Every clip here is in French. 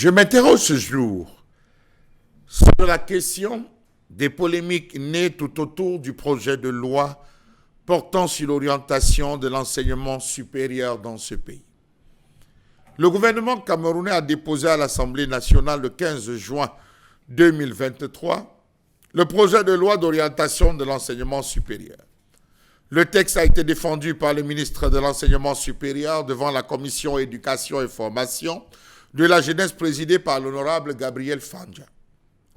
Je m'interroge ce jour sur la question des polémiques nées tout autour du projet de loi portant sur l'orientation de l'enseignement supérieur dans ce pays. Le gouvernement camerounais a déposé à l'Assemblée nationale le 15 juin 2023 le projet de loi d'orientation de l'enseignement supérieur. Le texte a été défendu par le ministre de l'Enseignement supérieur devant la commission éducation et formation de la jeunesse présidée par l'honorable Gabriel Fandja.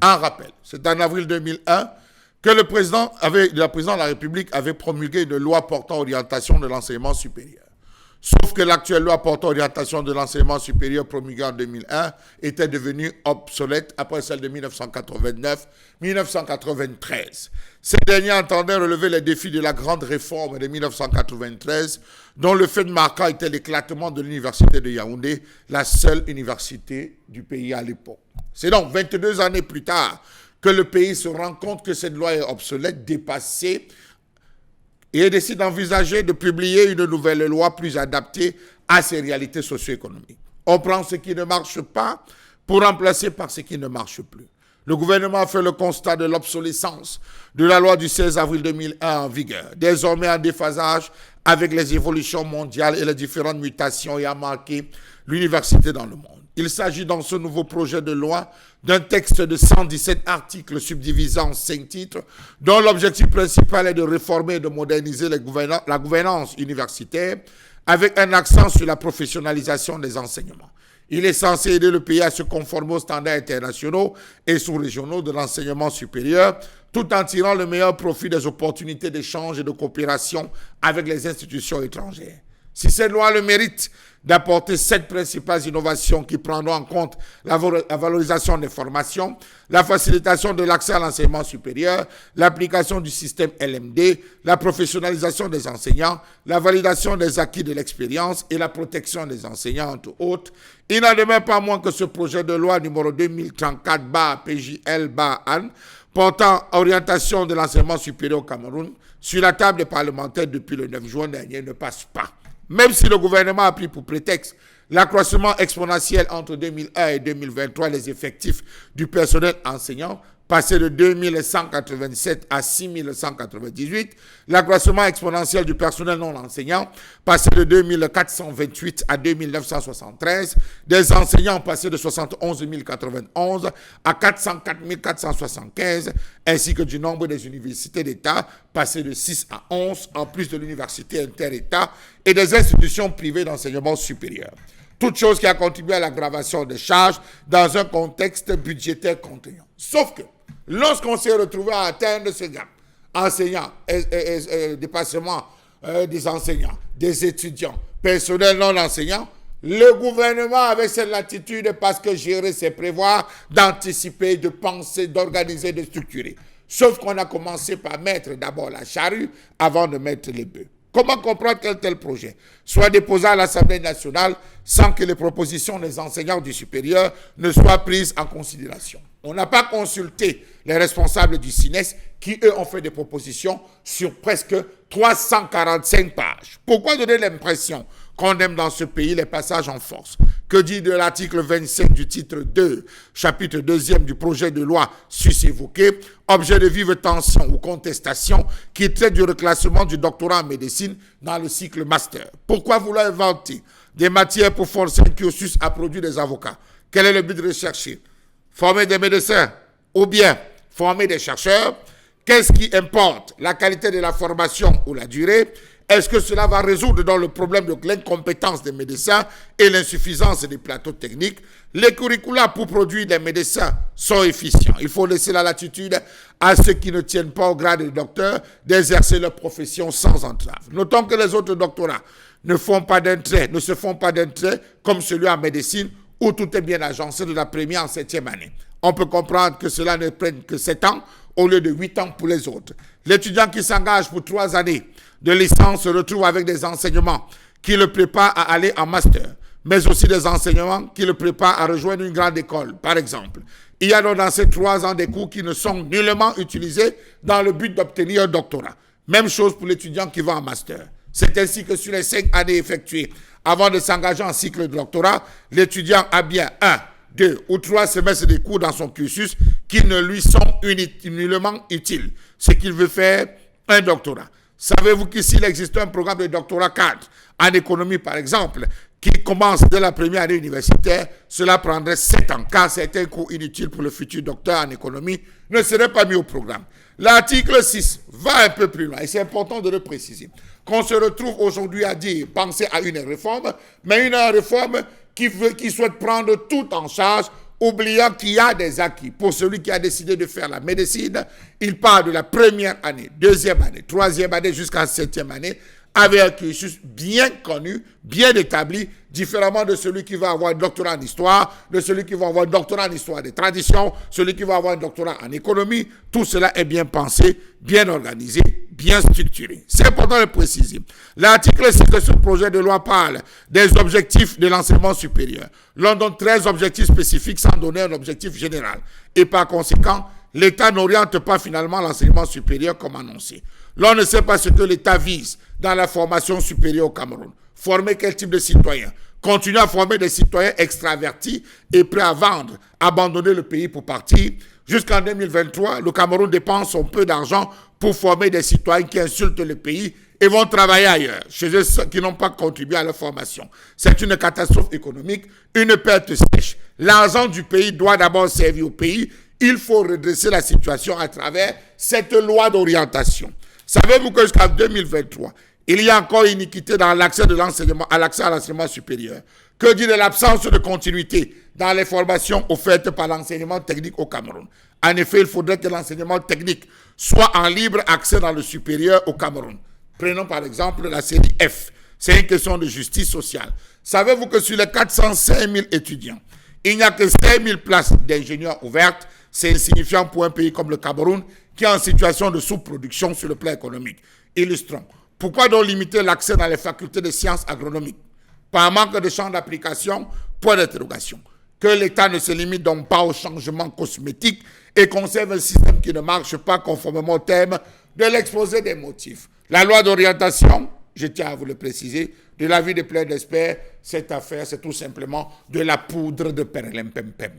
Un rappel, c'est en avril 2001 que le président de la République avait promulgué une loi portant orientation de l'enseignement supérieur. Sauf que l'actuelle loi portant orientation de l'enseignement supérieur promulguée en 2001 était devenue obsolète après celle de 1999-1993. Ces derniers entendaient relever les défis de la grande réforme de 1993, dont le fait marquant était l'éclatement de l'université de Yaoundé, la seule université du pays à l'époque. C'est donc 22 années plus tard que le pays se rend compte que cette loi est obsolète, dépassée, et décide d'envisager de publier une nouvelle loi plus adaptée à ces réalités socio-économiques. On prend ce qui ne marche pas pour remplacer par ce qui ne marche plus. Le gouvernement a fait le constat de l'obsolescence de la loi du 16 avril 2001 en vigueur, désormais en déphasage avec les évolutions mondiales et les différentes mutations ayant marqué l'université dans le monde. Il s'agit dans ce nouveau projet de loi d'un texte de 117 articles subdivisés en 5 titres, dont l'objectif principal est de réformer et de moderniser la gouvernance universitaire avec un accent sur la professionnalisation des enseignements. Il est censé aider le pays à se conformer aux standards internationaux et sous-régionaux de l'enseignement supérieur, tout en tirant le meilleur profit des opportunités d'échange et de coopération avec les institutions étrangères. Si cette loi a le mérite d'apporter 7 principales innovations qui prendront en compte la valorisation des formations, la facilitation de l'accès à l'enseignement supérieur, l'application du système LMD, la professionnalisation des enseignants, la validation des acquis de l'expérience et la protection des enseignants, entre autres, il n'en demeure pas moins que ce projet de loi numéro 2034-PJL-AN portant orientation de l'enseignement supérieur au Cameroun sur la table des parlementaires depuis le 9 juin dernier ne passe pas. Même si le gouvernement a pris pour prétexte l'accroissement exponentiel entre 2001 et 2023 des effectifs du personnel enseignant, passé de 2187 à 6198, l'accroissement exponentiel du personnel non enseignant, passé de 2428 à 2973, des enseignants passés de 71 091 à 404 475, ainsi que du nombre des universités d'État, passé de 6 à 11, en plus de l'université inter-État et des institutions privées d'enseignement supérieur. Toute chose qui a contribué à l'aggravation des charges dans un contexte budgétaire contraignant. Sauf que, lorsqu'on s'est retrouvé à atteindre ce gap, enseignants, dépassement des enseignants, des étudiants, personnel non enseignant, le gouvernement avait cette latitude parce que gérer, c'est prévoir, d'anticiper, de penser, d'organiser, de structurer. Sauf qu'on a commencé par mettre d'abord la charrue avant de mettre les bœufs. Comment comprendre qu'un tel projet soit déposé à l'Assemblée nationale sans que les propositions des enseignants du supérieur ne soient prises en considération? On n'a pas consulté les responsables du SINES qui, eux, ont fait des propositions sur presque 345 pages. Pourquoi donner l'impression qu'on aime dans ce pays les passages en force? Que dit de l'article 25 du titre 2, chapitre 2e du projet de loi sus-évoqué, objet de vive tension ou contestation, qui traite du reclassement du doctorat en médecine dans le cycle master? Pourquoi vouloir inventer des matières pour forcer un cursus à produire des avocats? Quel est le but de rechercher? Former des médecins ou bien former des chercheurs? Qu'est-ce qui importe? La qualité de la formation ou la durée? Est-ce que cela va résoudre dans le problème de l'incompétence des médecins et l'insuffisance des plateaux techniques? Les curricula pour produire des médecins sont efficients. Il faut laisser la latitude à ceux qui ne tiennent pas au grade de docteur d'exercer leur profession sans entrave. Notons que les autres doctorats ne se font pas d'un trait comme celui en médecine où tout est bien agencé de la première en 7e année. On peut comprendre que cela ne prenne que 7 ans au lieu de 8 ans pour les autres. L'étudiant qui s'engage pour 3 années de licence se retrouve avec des enseignements qui le préparent à aller en master, mais aussi des enseignements qui le préparent à rejoindre une grande école, par exemple. Il y a donc dans ces 3 ans des cours qui ne sont nullement utilisés dans le but d'obtenir un doctorat. Même chose pour l'étudiant qui va en master. C'est ainsi que sur les 5 années effectuées avant de s'engager en cycle de doctorat, l'étudiant a bien 1. 2 ou 3 semestres de cours dans son cursus qui ne lui sont nullement utiles. C'est qu'il veut faire un doctorat. Savez-vous qu'ici, il existe un programme de doctorat cadre en économie, par exemple, qui commence dès la première année universitaire? Cela prendrait 7 ans, car certains cours inutiles pour le futur docteur en économie ne seraient pas mis au programme. L'article 6 va un peu plus loin, et c'est important de le préciser, qu'on se retrouve aujourd'hui à dire, penser à une réforme, mais une réforme qui souhaite prendre tout en charge, oubliant qu'il y a des acquis. Pour celui qui a décidé de faire la médecine, il part de la première année, deuxième année, troisième année jusqu'à la septième année, avec un cursus bien connu, bien établi, différemment de celui qui va avoir un doctorat en histoire, de celui qui va avoir un doctorat en histoire des traditions, celui qui va avoir un doctorat en économie. Tout cela est bien pensé, bien organisé, bien structuré. C'est important de préciser. L'article 6 de ce projet de loi parle des objectifs de l'enseignement supérieur. L'on donne 13 objectifs spécifiques sans donner un objectif général. Et par conséquent, l'État n'oriente pas finalement l'enseignement supérieur comme annoncé. L'on ne sait pas ce que l'État vise dans la formation supérieure au Cameroun. Former quel type de citoyens? Continuer à former des citoyens extravertis et prêts à vendre, abandonner le pays pour partir. Jusqu'en 2023, le Cameroun dépense son peu d'argent pour former des citoyens qui insultent le pays et vont travailler ailleurs, chez eux qui n'ont pas contribué à leur formation. C'est une catastrophe économique, une perte sèche. L'argent du pays doit d'abord servir au pays. Il faut redresser la situation à travers cette loi d'orientation. Savez-vous que jusqu'en 2023, il y a encore iniquité dans l'accès de l'enseignement, à l'accès à l'enseignement supérieur? Que dit de l'absence de continuité dans les formations offertes par l'enseignement technique au Cameroun? En effet, il faudrait que l'enseignement technique soit en libre accès dans le supérieur au Cameroun. Prenons par exemple la série F. C'est une question de justice sociale. Savez-vous que sur les 405 000 étudiants, il n'y a que 5 000 places d'ingénieurs ouvertes? C'est insignifiant pour un pays comme le Cameroun qui est en situation de sous-production sur le plan économique. Illustrons. Pourquoi donc limiter l'accès dans les facultés de sciences agronomiques? Par manque de champ d'application? Point d'interrogation. Que l'État ne se limite donc pas aux changements cosmétiques et conserve un système qui ne marche pas conformément au thème de l'exposé des motifs. La loi d'orientation, je tiens à vous le préciser, de l'avis de plein d'experts, cette affaire, c'est tout simplement de la poudre de perlimpinpin.